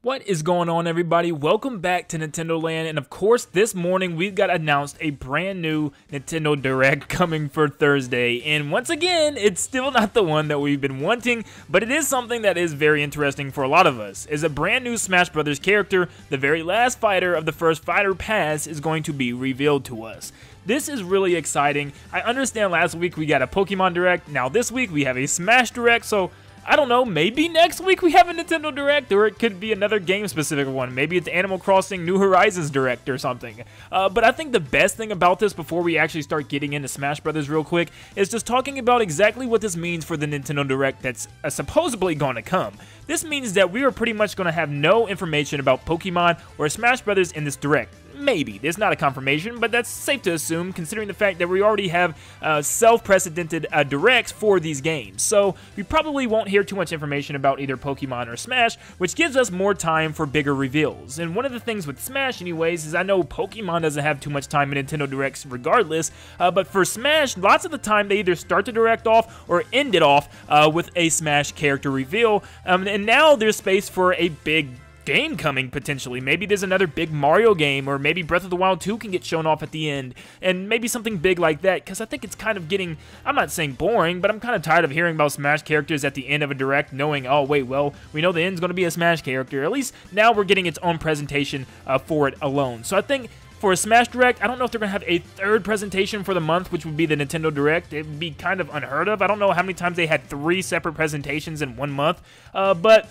What is going on, everybody? Welcome back to Nintendo Land, and of course this morning we've got announced a brand new Nintendo Direct coming for Thursday, and once again it's still not the one that we've been wanting, but it is something that is very interesting for a lot of us. Is a brand new Smash Brothers character, the very last fighter of the first Fighter Pass, is going to be revealed to us. This is really exciting. I understand last week we got a Pokemon Direct, now this week we have a Smash Direct, so I don't know, maybe next week we have a Nintendo Direct, or it could be another game-specific one. Maybe it's Animal Crossing New Horizons Direct or something. But I think the best thing about this, before we actually start getting into Smash Brothers real quick, is just talking about exactly what this means for the Nintendo Direct that's supposedly going to come. This means that we are pretty much going to have no information about Pokemon or Smash Brothers in this Direct. Maybe. There's not a confirmation, but that's safe to assume considering the fact that we already have self-precedented directs for these games. So we probably won't hear too much information about either Pokemon or Smash, which gives us more time for bigger reveals. And one of the things with Smash anyways is I know Pokemon doesn't have too much time in Nintendo Directs regardless, but for Smash, lots of the time they either start the Direct off or end it off with a Smash character reveal. And now there's space for a big game coming, potentially. Maybe there's another big Mario game, or maybe Breath of the Wild 2 can get shown off at the end, and maybe something big like that, because I think it's kind of getting, I'm not saying boring, but I'm kind of tired of hearing about Smash characters at the end of a Direct, knowing, oh wait, well, we know the end's going to be a Smash character. At least now we're getting its own presentation for it alone. So I think for a Smash Direct, I don't know if they're going to have a third presentation for the month, which would be the Nintendo Direct. It would be kind of unheard of. I don't know how many times they had 3 separate presentations in 1 month, but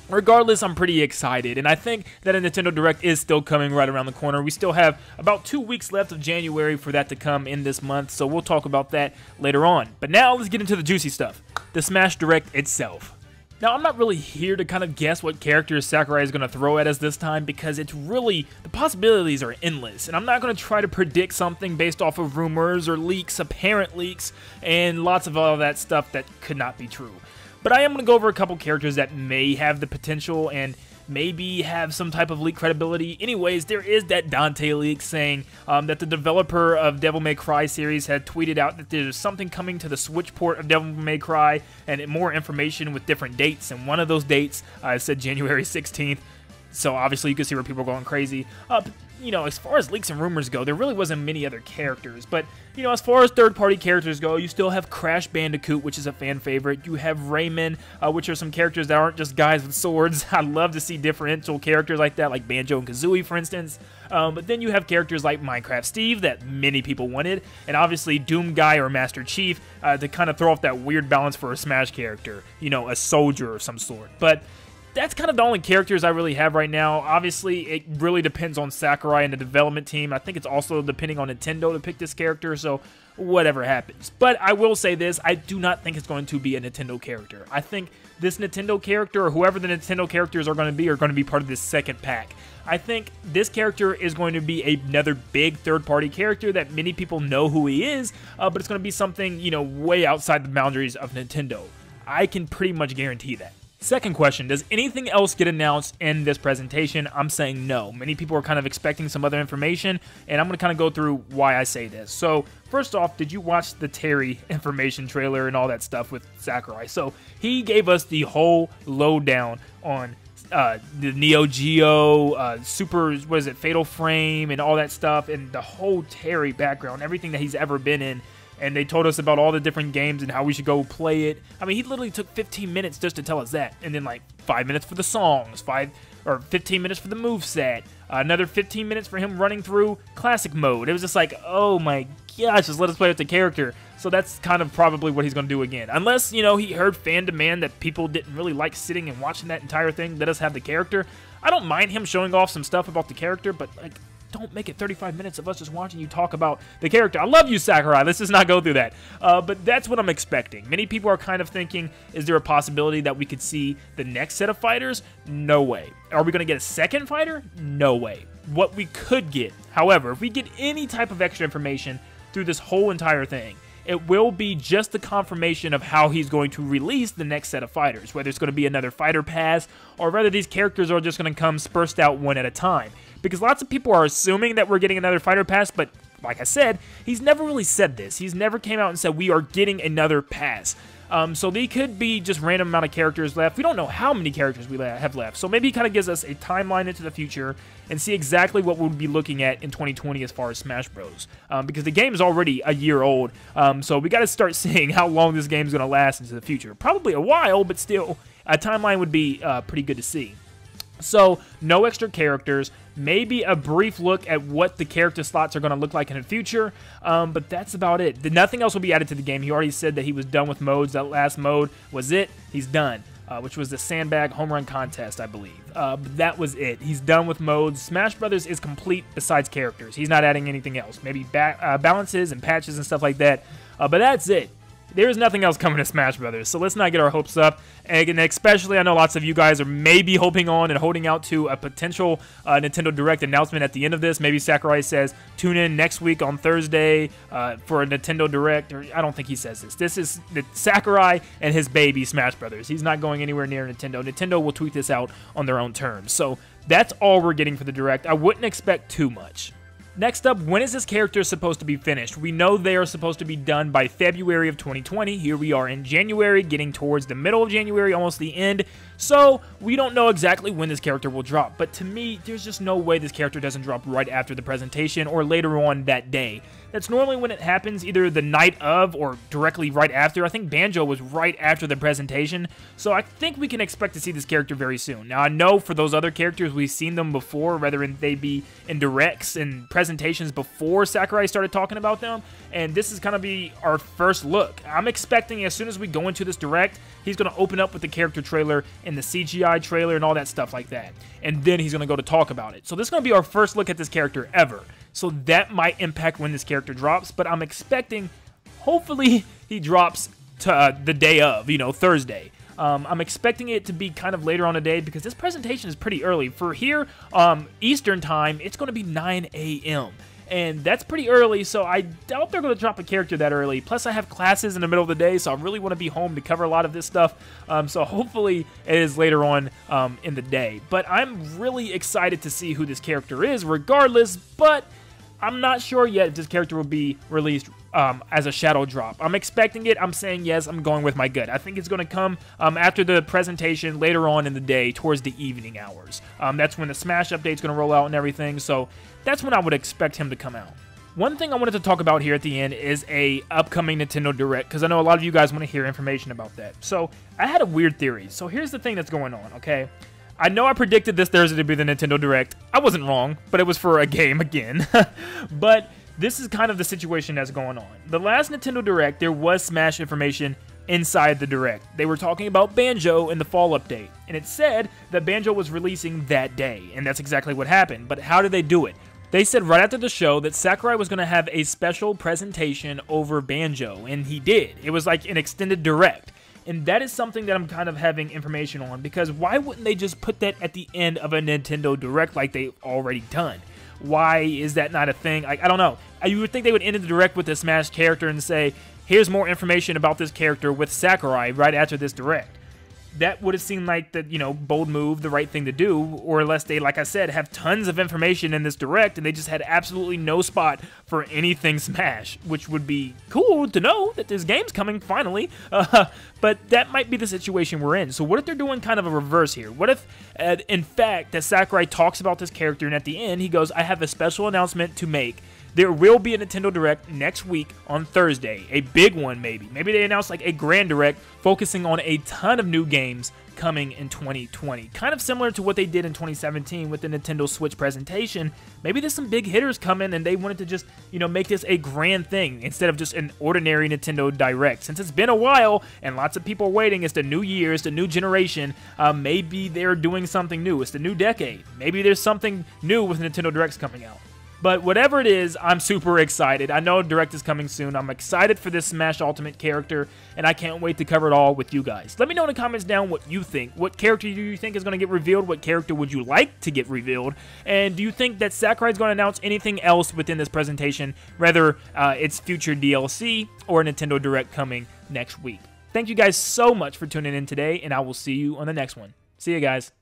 regardless, I'm pretty excited, and I think that a Nintendo Direct is still coming right around the corner. We still have about 2 weeks left of January for that to come in this month, so we'll talk about that later on. But now, let's get into the juicy stuff, the Smash Direct itself. Now, I'm not really here to kind of guess what characters Sakurai is going to throw at us this time, because it's really, the possibilities are endless, and I'm not going to try to predict something based off of rumors or leaks, apparent leaks, and lots of all that stuff that could not be true. But I am going to go over a couple characters that may have the potential and maybe have some type of leak credibility. Anyways, there is that Dante leak saying that the developer of Devil May Cry series had tweeted out that there's something coming to the Switch port of Devil May Cry, and more information with different dates, and one of those dates said January 16th. So obviously you can see where people are going crazy. You know, as far as leaks and rumors go, there really wasn't many other characters. But, you know, as far as third-party characters go, you still have Crash Bandicoot, which is a fan favorite. You have Rayman, which are some characters that aren't just guys with swords. I'd love to see differential characters like that, like Banjo and Kazooie, for instance. But then you have characters like Minecraft Steve that many people wanted, and obviously Doom Guy or Master Chief to kind of throw off that weird balance for a Smash character. You know, a soldier of some sort. But that's kind of the only characters I really have right now. Obviously, it really depends on Sakurai and the development team. I think it's also depending on Nintendo to pick this character, so whatever happens. But I will say this, I do not think it's going to be a Nintendo character. I think this Nintendo character, or whoever the Nintendo characters are going to be part of this second pack. I think this character is going to be another big third-party character that many people know who he is, but it's going to be something, you know, way outside the boundaries of Nintendo. I can pretty much guarantee that. Second question, does anything else get announced in this presentation? I'm saying no. Many people are kind of expecting some other information, and I'm going to kind of go through why I say this. So, first off, did you watch the Terry information trailer and all that stuff with Sakurai? So, he gave us the whole lowdown on the Neo Geo, Super, what is it, Fatal Frame, and all that stuff, and the whole Terry background, everything that he's ever been in. And they told us about all the different games and how we should go play it. I mean, he literally took 15 minutes just to tell us that. And then like 5 minutes for the songs, 15 minutes for the moveset, another 15 minutes for him running through classic mode. It was just like, oh my gosh, just let us play with the character. So that's kind of probably what he's going to do again. Unless, you know, he heard fan demand that people didn't really like sitting and watching that entire thing. Let us have the character. I don't mind him showing off some stuff about the character, but like, don't make it 35 minutes of us just watching you talk about the character. I love you, Sakurai. Let's just not go through that. But that's what I'm expecting. Many people are kind of thinking, is there a possibility that we could see the next set of fighters? No way. Are we going to get a second fighter? No way. What we could get, however, if we get any type of extra information through this whole entire thing, it will be just the confirmation of how he's going to release the next set of fighters, whether it's going to be another fighter pass, or whether these characters are just going to come spursed out one at a time. Because lots of people are assuming that we're getting another fighter pass, but like I said, he's never really said this. He's never came out and said we are getting another pass. So they could be just random amount of characters left. We don't know how many characters we have left. So maybe he kind of gives us a timeline into the future and see exactly what we'll be looking at in 2020 as far as Smash Bros. Because the game is already a year old. So we got to start seeing how long this game is going to last into the future. Probably a while, but still, a timeline would be pretty good to see. So, no extra characters, maybe a brief look at what the character slots are going to look like in the future, but that's about it. Nothing else will be added to the game. He already said that he was done with modes. That last mode was it. He's done, which was the sandbag home run contest, I believe. But that was it. He's done with modes. Smash Brothers is complete besides characters. He's not adding anything else. Maybe balances and patches and stuff like that, but that's it. There is nothing else coming to Smash Brothers, so let's not get our hopes up. And especially, I know lots of you guys are maybe hoping on and holding out to a potential Nintendo Direct announcement at the end of this. Maybe Sakurai says, tune in next week on Thursday for a Nintendo Direct. Or I don't think he says this. This is Sakurai and his baby, Smash Brothers. He's not going anywhere near Nintendo. Nintendo will tweet this out on their own terms. So that's all we're getting for the Direct. I wouldn't expect too much. Next up, when is this character supposed to be finished? We know they are supposed to be done by February of 2020. Here we are in January, getting towards the middle of January, almost the end. So, we don't know exactly when this character will drop. But to me, there's just no way this character doesn't drop right after the presentation or later on that day. That's normally when it happens, either the night of or directly right after. I think Banjo was right after the presentation, so I think we can expect to see this character very soon. Now, I know for those other characters, we've seen them before, whether they be in directs and presentations before Sakurai started talking about them, and this is going to be our first look. I'm expecting as soon as we go into this direct, he's going to open up with the character trailer and the CGI trailer and all that stuff like that, and then he's going to go to talk about it. So this is going to be our first look at this character ever. So that might impact when this character drops, but I'm expecting, hopefully, he drops to the day of, Thursday. I'm expecting it to be kind of later on the day because this presentation is pretty early. For here, Eastern time, it's going to be 9 a.m. And that's pretty early, so I doubt they're going to drop a character that early. Plus, I have classes in the middle of the day, so I really want to be home to cover a lot of this stuff. So hopefully it is later on in the day. But I'm really excited to see who this character is regardless, but I'm not sure yet if this character will be released as a shadow drop. I'm expecting it. I'm saying yes. I'm going with my gut. I think it's going to come after the presentation later on in the day towards the evening hours. That's when the Smash update's going to roll out and everything, so that's when I would expect him to come out. One thing I wanted to talk about here at the end is a upcoming Nintendo Direct, because I know a lot of you guys want to hear information about that. So I had a weird theory. So here's the thing that's going on, okay? I know I predicted this Thursday to be the Nintendo Direct. I wasn't wrong, but it was for a game again. But this is kind of the situation that's going on. The last Nintendo Direct, there was Smash information inside the Direct. They were talking about Banjo in the fall update, and it said that Banjo was releasing that day, and that's exactly what happened. But how did they do it? They said right after the show that Sakurai was going to have a special presentation over Banjo, and he did. It was like an extended Direct. And that is something that I'm kind of having information on, because why wouldn't they just put that at the end of a Nintendo Direct like they've already done? Why is that not a thing? I don't know. You would think they would end the Direct with a Smash character and say, here's more information about this character with Sakurai right after this Direct. That would have seemed like the, bold move, the right thing to do, or unless they, like I said, have tons of information in this Direct and they just had absolutely no spot for anything Smash, which would be cool to know that this game's coming finally, but that might be the situation we're in. So what if they're doing kind of a reverse here? What if, in fact, that Sakurai talks about this character and at the end he goes, I have a special announcement to make. There will be a Nintendo Direct next week on Thursday. A big one, maybe. Maybe they announce like a Grand Direct focusing on a ton of new games coming in 2020. Kind of similar to what they did in 2017 with the Nintendo Switch presentation. Maybe there's some big hitters coming and they wanted to just, make this a grand thing instead of just an ordinary Nintendo Direct. Since it's been a while and lots of people are waiting, it's the new year, it's the new generation, maybe they're doing something new. It's the new decade. Maybe there's something new with Nintendo Directs coming out. But whatever it is, I'm super excited. I know Direct is coming soon. I'm excited for this Smash Ultimate character, and I can't wait to cover it all with you guys. Let me know in the comments down what you think. What character do you think is going to get revealed? What character would you like to get revealed? And do you think that Sakurai is going to announce anything else within this presentation, whether it's future DLC or Nintendo Direct coming next week? Thank you guys so much for tuning in today, and I will see you on the next one. See you guys.